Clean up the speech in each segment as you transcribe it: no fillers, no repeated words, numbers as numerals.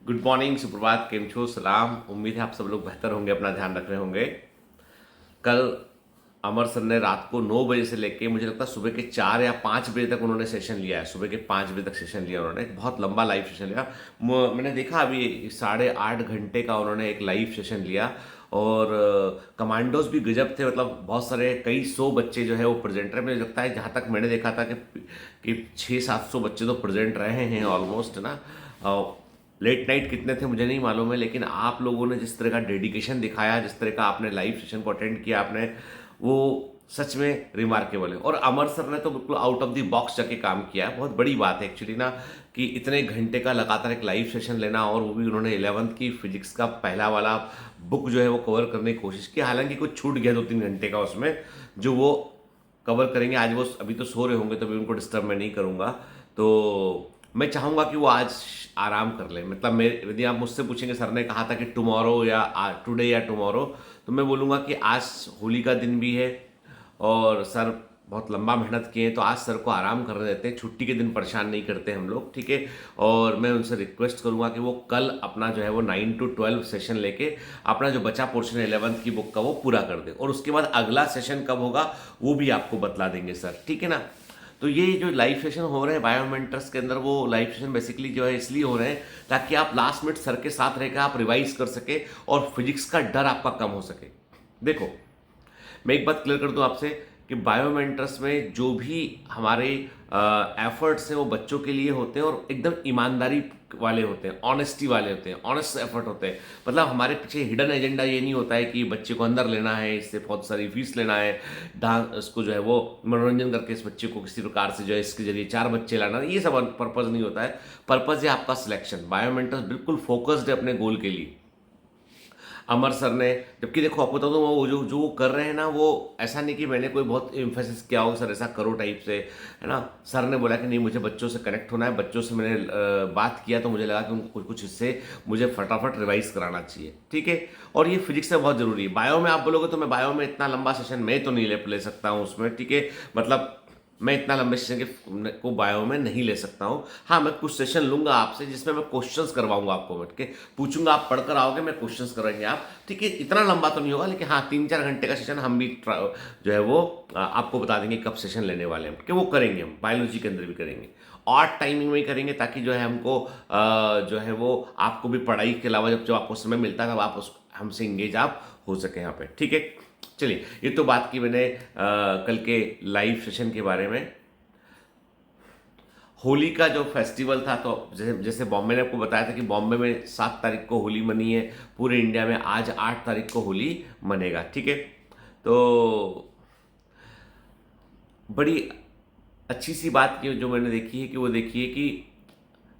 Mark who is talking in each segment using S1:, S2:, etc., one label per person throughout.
S1: Good morning, सुप्रभात, केम छो, सलाम। उम्मीद है आप सब लोग बेहतर होंगे, अपना ध्यान रख रहे होंगे। कल अमर सर ने रात को 9 बजे से लेके मुझे लगता है सुबह के 4 या 5 बजे तक उन्होंने सेशन लिया है। सुबह के 5 बजे तक सेशन लिया उन्होंने, एक बहुत लंबा लाइव सेशन लिया। मैंने देखा अभी 8.5 घंटे का उन्होंने एक लाइव सेशन लिया। और कमांडोज भी गजब थे, मतलब बहुत सारे कई सौ बच्चे जो है वो प्रेजेंट रहे। मुझे लगता है जहाँ तक मैंने देखा था कि 600-700 बच्चे तो प्रेजेंट रहे हैं ऑलमोस्ट ना। लेट नाइट कितने थे मुझे नहीं मालूम है, लेकिन आप लोगों ने जिस तरह का डेडिकेशन दिखाया, जिस तरह का आपने लाइव सेशन को अटेंड किया आपने, वो सच में रिमार्केबल है। और अमर सर ने तो बिल्कुल आउट ऑफ द बॉक्स जाके काम किया है। बहुत बड़ी बात है एक्चुअली ना, कि इतने घंटे का लगातार एक लाइव सेशन लेना, और वो भी उन्होंने 11th की फिजिक्स का पहला वाला बुक जो है वो कवर करने की कोशिश की। हालांकि कुछ छूट गया 2-3 घंटे का उसमें, जो वो कवर करेंगे आज। वो अभी तो सो रहे होंगे, तो भी उनको डिस्टर्ब मैं नहीं करूंगा। तो मैं चाहूंगा कि वो आज आराम कर ले। मतलब मैं, यदि आप मुझसे पूछेंगे सर ने कहा था कि टुमारो या टुडे या टुमारो, तो मैं बोलूँगा कि आज होली का दिन भी है और सर बहुत लंबा मेहनत किए हैं, तो आज सर को आराम करने देते हैं। छुट्टी के दिन परेशान नहीं करते हम लोग, ठीक है। और मैं उनसे रिक्वेस्ट करूंगा कि वो कल अपना जो है वो 9 to 12 सेशन लेके अपना जो बचा पोर्शन है 11th की बुक का वो पूरा कर दे। और उसके बाद अगला सेशन कब होगा वो भी आपको बतला देंगे सर, ठीक है ना। तो ये जो लाइव सेशन हो रहे हैं बायोमेंटर्स के अंदर, वो लाइव सेशन बेसिकली जो है इसलिए हो रहे हैं ताकि आप लास्ट मिनट सर के साथ रहकर आप रिवाइज कर सके और फिजिक्स का डर आपका कम हो सके। देखो, मैं एक बात क्लियर कर दूं आपसे कि बायोमेंटर्स में जो भी हमारे एफर्ट्स हैं वो बच्चों के लिए होते हैं और एकदम ईमानदारी वाले होते हैं, ऑनेस्टी वाले होते हैं, ऑनेस्ट एफर्ट होते हैं। मतलब हमारे पीछे हिडन एजेंडा ये नहीं होता है कि बच्चे को अंदर लेना है, इससे बहुत सारी फीस लेना है, डांस इसको जो है वो मनोरंजन करके इस बच्चे को किसी प्रकार से जो है इसके जरिए 4 बच्चे लाना, ये सब पर्पज़ नहीं होता है। पर्पज़ है आपका सिलेक्शन। बायोमेंटर्स बिल्कुल फोकस्ड है अपने गोल के लिए। अमर सर ने, जबकि देखो आपको बता दूं, वो जो वो कर रहे हैं ना, वो ऐसा नहीं कि मैंने कोई बहुत इम्फेसिस किया हो सर ऐसा करो टाइप से, है ना। सर ने बोला कि नहीं, मुझे बच्चों से कनेक्ट होना है। बच्चों से मैंने बात किया तो मुझे लगा कि उनको कुछ कुछ हिस्से मुझे फटाफट रिवाइज कराना चाहिए, ठीक है। और ये फिजिक्स में बहुत जरूरी है। बायो में आप बोलोगे तो मैं बायो में इतना लंबा सेशन मैं तो नहीं ले सकता हूँ उसमें, ठीक है। मतलब मैं इतना लंबे सेशन के को बायो में नहीं ले सकता हूँ। हाँ, मैं कुछ सेशन लूंगा आपसे जिसमें मैं क्वेश्चंस करवाऊंगा, आपको बैठ के पूछूंगा, आप पढ़कर आओगे, मैं क्वेश्चंस करेंगे आप, ठीक है। इतना लंबा तो नहीं होगा, लेकिन हाँ 3-4 घंटे का सेशन हम भी जो है वो आपको बता देंगे कब सेशन लेने वाले हैं, कि वो करेंगे हम बायोलॉजी के अंदर भी करेंगे। और टाइमिंग में ही करेंगे ताकि जो है हमको जो है वो आपको भी पढ़ाई के अलावा जब जब आपको समय मिलता है तब आप उस हमसे इंगेज आप हो सके यहाँ पे, ठीक है। चलिए, ये तो बात की मैंने कल के लाइव सेशन के बारे में। होली का जो फेस्टिवल था, तो जैसे जैसे बॉम्बे ने आपको बताया था कि बॉम्बे में 7 तारीख को होली मनी है। पूरे इंडिया में आज 8 तारीख को होली मनेगा, ठीक है। तो बड़ी अच्छी सी बात की जो मैंने देखी है कि वो देखिए कि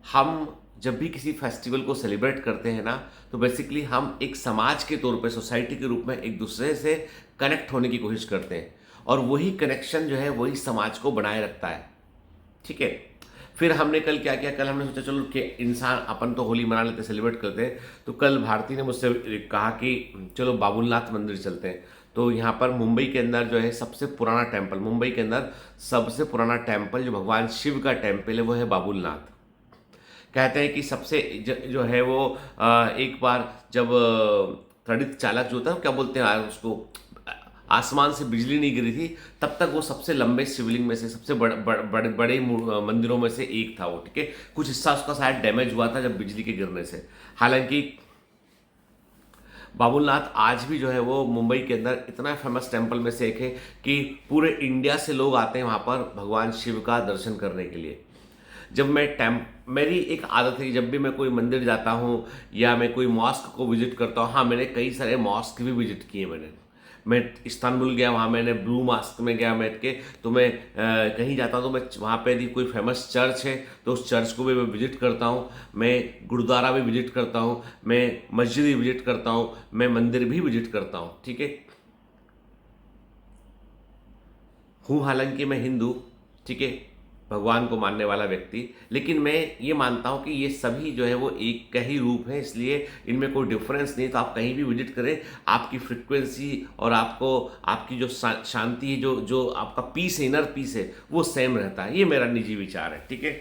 S1: हम जब भी किसी फेस्टिवल को सेलिब्रेट करते हैं ना, तो बेसिकली हम एक समाज के तौर पे, सोसाइटी के रूप में एक दूसरे से कनेक्ट होने की कोशिश करते हैं। और वही कनेक्शन जो है वही समाज को बनाए रखता है, ठीक है। फिर हमने कल क्या किया, कल हमने सोचा चलो कि इंसान अपन तो होली मना लेते, सेलिब्रेट करते हैं। तो कल भारती ने मुझसे कहा कि चलो बाबुलनाथ मंदिर चलते हैं। तो यहाँ पर मुंबई के अंदर जो है सबसे पुराना टेम्पल, मुंबई के अंदर सबसे पुराना टेम्पल जो भगवान शिव का टेम्पल है वो है बाबुलनाथ। कहते हैं कि सबसे जो है वो एक बार जब तड़ित चालक जो होता है, क्या बोलते हैं उसको, आसमान से बिजली नहीं गिरी थी, तब तक वो सबसे लंबे शिवलिंग में से, सबसे बड़े मंदिरों में से एक था वो, ठीक है। कुछ हिस्सा उसका शायद डैमेज हुआ था जब बिजली के गिरने से। हालांकि बाबुलनाथ आज भी जो है वो मुंबई के अंदर इतना फेमस टेम्पल में से एक है कि पूरे इंडिया से लोग आते हैं वहाँ पर भगवान शिव का दर्शन करने के लिए। जब मैं मेरी एक आदत है कि जब भी मैं कोई मंदिर जाता हूँ या मैं कोई मॉस्क को विजिट करता हूँ, हाँ मैंने कई सारे मॉस्क भी विजिट किए। मैं इस्तांबुल गया, वहाँ मैंने ब्लू मॉस्क में गया बैठ के। तो मैं कहीं जाता हूँ तो मैं वहाँ पे यदि कोई फेमस चर्च है तो उस चर्च को भी मैं विजिट करता हूँ, मैं गुरुद्वारा भी विजिट करता हूँ, मैं मस्जिद भी विजिट करता हूँ, मैं मंदिर भी विजिट करता हूँ, ठीक है। हूँ हालांकि मैं हिंदू, ठीक है, भगवान को मानने वाला व्यक्ति, लेकिन मैं ये मानता हूँ कि ये सभी जो है वो एक का ही रूप है, इसलिए इनमें कोई डिफरेंस नहीं। तो आप कहीं भी विजिट करें, आपकी फ्रिक्वेंसी और आपको आपकी जो शांति है, जो जो आपका पीस है, इनर पीस है, वो सेम रहता है। ये मेरा निजी विचार है, ठीक है।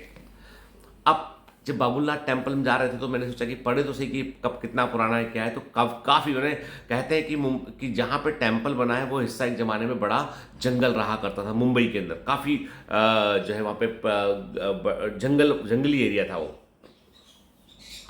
S1: अब जब बाबुलनाथ टेम्पल में जा रहे थे तो मैंने सोचा कि पढ़े तो सही कि कब कितना पुराना है क्या है, तो काफ़ी मैंने कहते हैं कि जहाँ पे टेम्पल बना है वो हिस्सा एक ज़माने में बड़ा जंगल रहा करता था मुंबई के अंदर, काफ़ी जो है वहाँ पे जंगली एरिया था वो।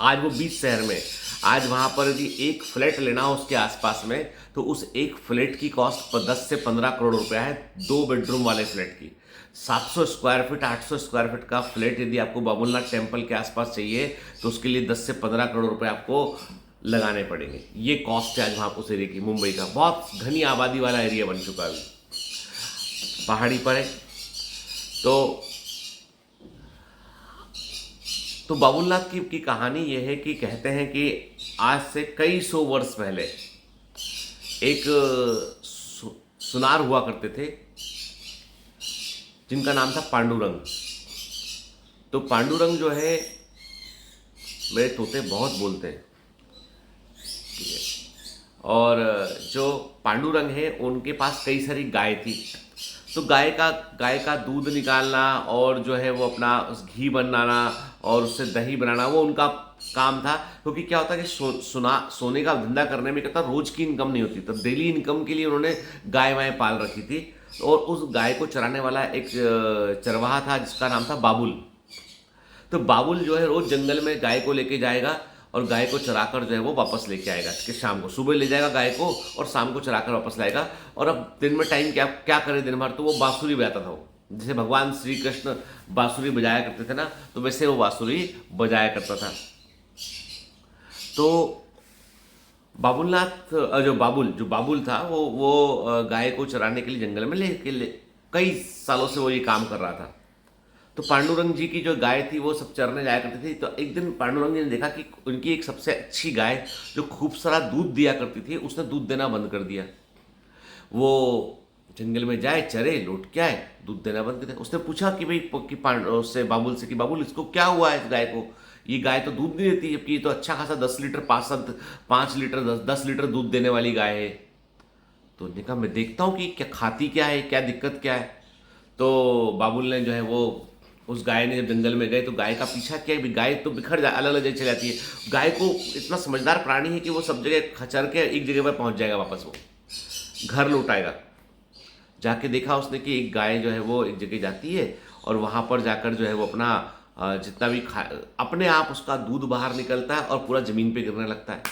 S1: आज वो बीच शहर में, आज वहाँ पर यदि एक फ्लैट लेना हो उसके आसपास में तो उस एक फ्लैट की कॉस्ट 10 से 15 करोड़ रुपया है, 2 बेडरूम वाले फ्लैट की। 700 स्क्वायर फीट 800 स्क्वायर फीट का फ्लैट यदि आपको बाबुलनाथ टेम्पल के आसपास चाहिए तो उसके लिए 10 से 15 करोड़ रुपए आपको लगाने पड़ेंगे। ये कॉस्ट है आज वहाँ उस एरिया की, मुंबई का बहुत घनी आबादी वाला एरिया बन चुका है, पहाड़ी पर है। तो बाबुलनाथ की कहानी यह है कि कहते हैं कि आज से कई सौ वर्ष पहले एक सुनार हुआ करते थे जिनका नाम था पांडुरंग। तो पांडुरंग जो है, मेरे तोते बहुत बोलते हैं, ठीक है, और जो पांडुरंग है उनके पास कई सारी गाय थी। तो गाय का दूध निकालना और जो है वो अपना उस घी बनाना और उससे दही बनाना वो उनका काम था। क्योंकि क्या होता है कि सोने का धंधा करने में क्या था, रोज की इनकम नहीं होती, तो डेली इनकम के लिए उन्होंने गाय वाय पाल रखी थी। और उस गाय को चराने वाला एक चरवाहा था जिसका नाम था बाबुल। तो बाबुल जो है रोज जंगल में गाय को लेके जाएगा और गाय को चराकर जो है वो वापस लेके आएगा, कि शाम को सुबह ले जाएगा गाय को और शाम को चराकर वापस लाएगा। और अब दिन में टाइम क्या करे दिन भर, तो वो बांसुरी बजाता था। वो जैसे भगवान श्री कृष्ण बांसुरी बजाया करते थे ना, तो वैसे वो बांसुरी बजाया करता था। तो बाबुलनाथ जो बाबुल था वो गाय को चराने के लिए जंगल में कई सालों से वो ये काम कर रहा था। तो पांडुरंग जी की जो गाय थी वो सब चरने जाया करती थी। तो एक दिन पांडुरंग जी ने देखा कि उनकी एक सबसे अच्छी गाय जो खूब सारा दूध दिया करती थी उसने दूध देना बंद कर दिया। वो जंगल में जाए, चरे, लौट के आए, दूध देना बंद कर दिया। उसने पूछा कि भाई उससे बाबुल से कि बाबुल इसको क्या हुआ है, इस गाय को, ये गाय तो दूध नहीं देती, जबकि ये तो अच्छा खासा 10 लीटर 5 लीटर 10 लीटर दूध देने वाली गाय है। तो उन्होंने कहा मैं देखता हूँ कि क्या खाती क्या है, क्या दिक्कत क्या है। तो बाबुल ने जो है वो उस गाय ने जब जंगल में गए तो गाय का पीछा किया, गाय तो बिखर जा अलग अलग जगह चली जाती है। गाय को इतना समझदार प्राणी है कि वो सब जगह खचर के एक जगह पर पहुंच जाएगा, वापस वो घर लौट आएगा। जाके देखा उसने कि एक गाय जो है वो एक जगह जाती है और वहां पर जाकर जो है वो अपना जितना भी अपने आप उसका दूध बाहर निकलता है और पूरा जमीन पे गिरने लगता है।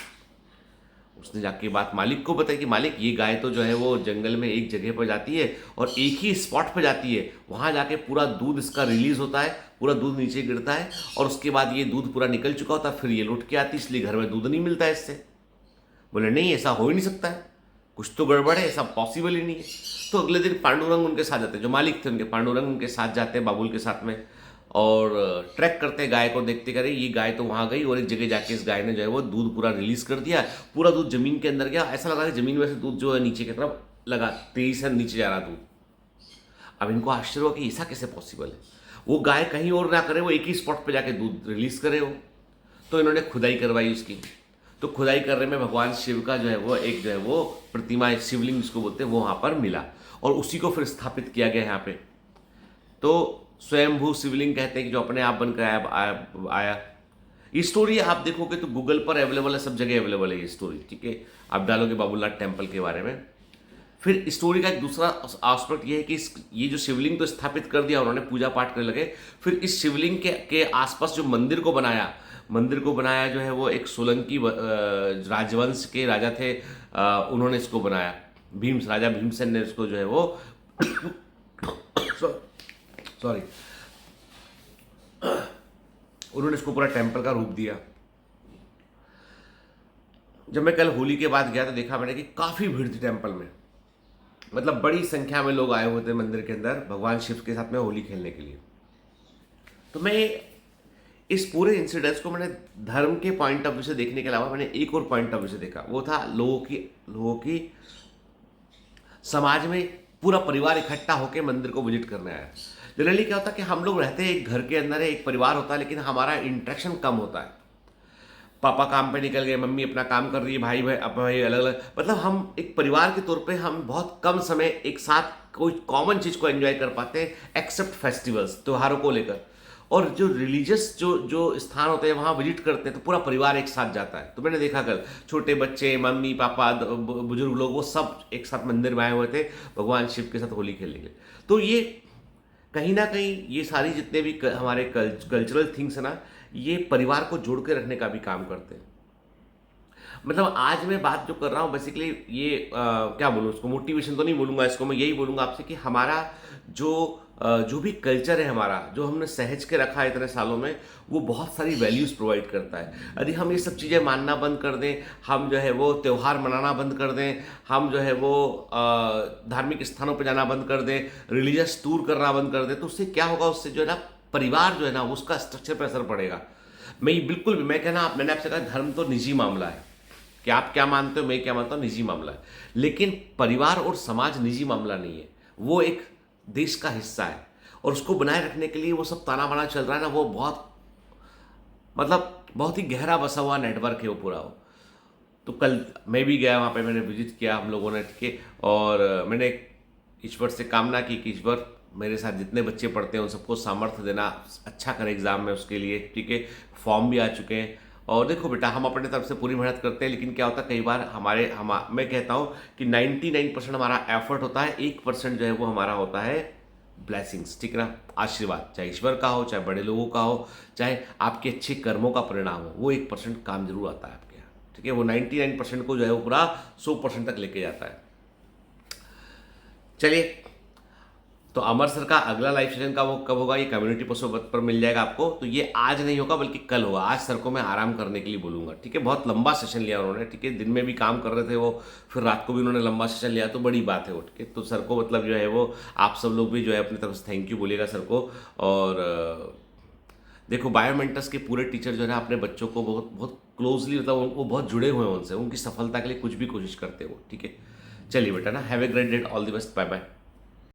S1: उसने जाके बात मालिक को बताई कि मालिक ये गाय तो जो है वो जंगल में एक जगह पर जाती है और एक ही स्पॉट पर जाती है, वहाँ जाके पूरा दूध इसका रिलीज होता है, पूरा दूध नीचे गिरता है और उसके बाद ये दूध पूरा निकल चुका होता है, फिर ये लौट के आती, इसलिए घर में दूध नहीं मिलता है इससे। बोले नहीं, ऐसा हो ही नहीं सकता है, कुछ तो गड़बड़ है, ऐसा पॉसिबल ही नहीं है। तो अगले दिन पांडुरंग उनके साथ जाते, जो मालिक थे उनके, पांडुरंग उनके साथ जाते हैं बाबुल के साथ में और ट्रैक करते हैं गाय को, देखते करे ये गाय तो वहाँ गई और एक जगह जाके इस गाय ने जो है वो दूध पूरा रिलीज कर दिया, पूरा दूध जमीन के अंदर गया। ऐसा लगा कि जमीन में से दूध जो है नीचे की तरफ लगा, तेजी से नीचे जा रहा दूध। अब इनको आश्चर्य हो कि ऐसा कैसे पॉसिबल है, वो गाय कहीं और ना करे, वो एक ही स्पॉट पर जाके दूध रिलीज करे हो। तो इन्होंने खुदाई करवाई उसकी। तो खुदाई करने में भगवान शिव का जो है वो एक जो है वो प्रतिमा, शिवलिंग जिसको बोलते हैं, वो वहाँ पर मिला और उसी को फिर स्थापित किया गया यहाँ पे। तो स्वयंभू शिवलिंग कहते हैं कि जो अपने आप बनकर आया। ये स्टोरी आप देखोगे तो गूगल पर अवेलेबल है, सब जगह अवेलेबल है ये स्टोरी, ठीक है। आप डालोगे बाबुलनाथ टेम्पल के बारे में। फिर स्टोरी का एक दूसरा एस्पेक्ट ये है कि ये जो शिवलिंग तो स्थापित कर दिया उन्होंने, पूजा पाठ करने लगे। फिर इस शिवलिंग के आसपास जो मंदिर को बनाया जो है वो एक सोलंकी राजवंश के राजा थे, उन्होंने इसको बनाया। राजा भीमसेन ने इसको जो है वो सॉरी उन्होंने इसको पूरा टेम्पल का रूप दिया। जब मैं कल होली के बाद गया तो देखा मैंने कि काफी भीड़ थी टेम्पल में, मतलब बड़ी संख्या में लोग आए हुए थे मंदिर के अंदर भगवान शिव के साथ में होली खेलने के लिए। तो मैं इस पूरे इंसिडेंट्स को मैंने धर्म के पॉइंट ऑफ व्यू से देखने के अलावा मैंने एक और पॉइंट ऑफ व्यू से देखा, वो था लोगों की समाज में पूरा परिवार इकट्ठा होकर मंदिर को विजिट करने आया। जनरली क्या होता है कि हम लोग रहते हैं एक घर के अंदर है, एक परिवार होता है, लेकिन हमारा इंटरेक्शन कम होता है। पापा काम पे निकल गए, मम्मी अपना काम कर रही है, भाई अलग अलग, मतलब हम एक परिवार के तौर पे हम बहुत कम समय एक साथ कोई कॉमन चीज़ को एंजॉय कर पाते हैं, एक्सेप्ट फेस्टिवल्स, त्योहारों को लेकर। और जो रिलीजियस जो जो स्थान होते हैं वहाँ विजिट करते हैं तो पूरा परिवार एक साथ जाता है। तो मैंने देखा कल छोटे बच्चे, मम्मी पापा, बुजुर्ग लोग, वो सब एक साथ मंदिर में आए हुए थे भगवान शिव के साथ होली खेलने के लिए। तो ये कहीं ना कहीं ये सारी जितने भी हमारे कल्चरल थिंग्स है ना, ये परिवार को जोड़ के रखने का भी काम करते हैं। मतलब आज मैं बात जो कर रहा हूँ बेसिकली ये क्या बोलूँ उसको, मोटिवेशन तो नहीं बोलूँगा इसको, मैं यही बोलूँगा आपसे कि हमारा जो जो भी कल्चर है हमारा, जो हमने सहज के रखा है इतने सालों में, वो बहुत सारी वैल्यूज़ प्रोवाइड करता है। यदि हम ये सब चीज़ें मानना बंद कर दें, हम जो है वो त्यौहार मनाना बंद कर दें, हम जो है वो धार्मिक स्थानों पर जाना बंद कर दें, रिलीजियस टूर करना बंद कर दें, तो उससे क्या होगा, उससे जो है ना परिवार जो है ना उसका स्ट्रक्चर पर असर पड़ेगा। बिल्कुल भी मैं कहना, मैंने आपसे कहा धर्म तो निजी मामला है कि आप क्या मानते हो, मैं क्या मानता हूँ, निजी मामला है। लेकिन परिवार और समाज निजी मामला नहीं है, वो एक देश का हिस्सा है। और उसको बनाए रखने के लिए वो सब ताना बाना चल रहा है ना, वो बहुत मतलब बहुत ही गहरा बसा हुआ नेटवर्क है वो पूरा वो। तो कल मैं भी गया वहाँ पे, मैंने विजिट किया हम लोगों ने, ठीक है। और मैंने ईश्वर से कामना की कि ईश्वर मेरे साथ जितने बच्चे पढ़ते हैं उन सबको सामर्थ्य देना, अच्छा करें एग्ज़ाम में उसके लिए, ठीक है। फॉर्म भी आ चुके हैं। और देखो बेटा, हम अपने तरफ से पूरी मेहनत करते हैं, लेकिन क्या होता है कई बार मैं कहता हूँ कि 99% हमारा एफर्ट होता है, 1% जो है वो हमारा होता है ब्लेसिंग्स, ठीक है ना, आशीर्वाद, चाहे ईश्वर का हो, चाहे बड़े लोगों का हो, चाहे आपके अच्छे कर्मों का परिणाम हो, वो 1% काम जरूर आता है आपके यहाँ, ठीक है। वो 99% को जो है वो पूरा 100% तक लेके जाता है। चलिए, तो अमर सर का अगला लाइव सेशन का वो कब होगा, ये कम्युनिटी पोस्ट पर मिल जाएगा आपको। तो ये आज नहीं होगा बल्कि कल होगा। आज सर को मैं आराम करने के लिए बोलूँगा, ठीक है। बहुत लंबा सेशन लिया उन्होंने, ठीक है। दिन में भी काम कर रहे थे वो, फिर रात को भी उन्होंने लंबा सेशन लिया, तो बड़ी बात है वो, ठीक है। तो सर को मतलब जो है वो आप सब लोग भी जो है अपनी तरफ से थैंक यू बोलिएगा सर को। और देखो, बायोमेंटस के पूरे टीचर जो है ना अपने बच्चों को बहुत बहुत क्लोजली, मतलब वो बहुत जुड़े हुए हैं उनसे, उनकी सफलता के लिए कुछ भी कोशिश करते हैं वो, ठीक है। चलिए बेटा ना, have a great day, all the best, bye bye.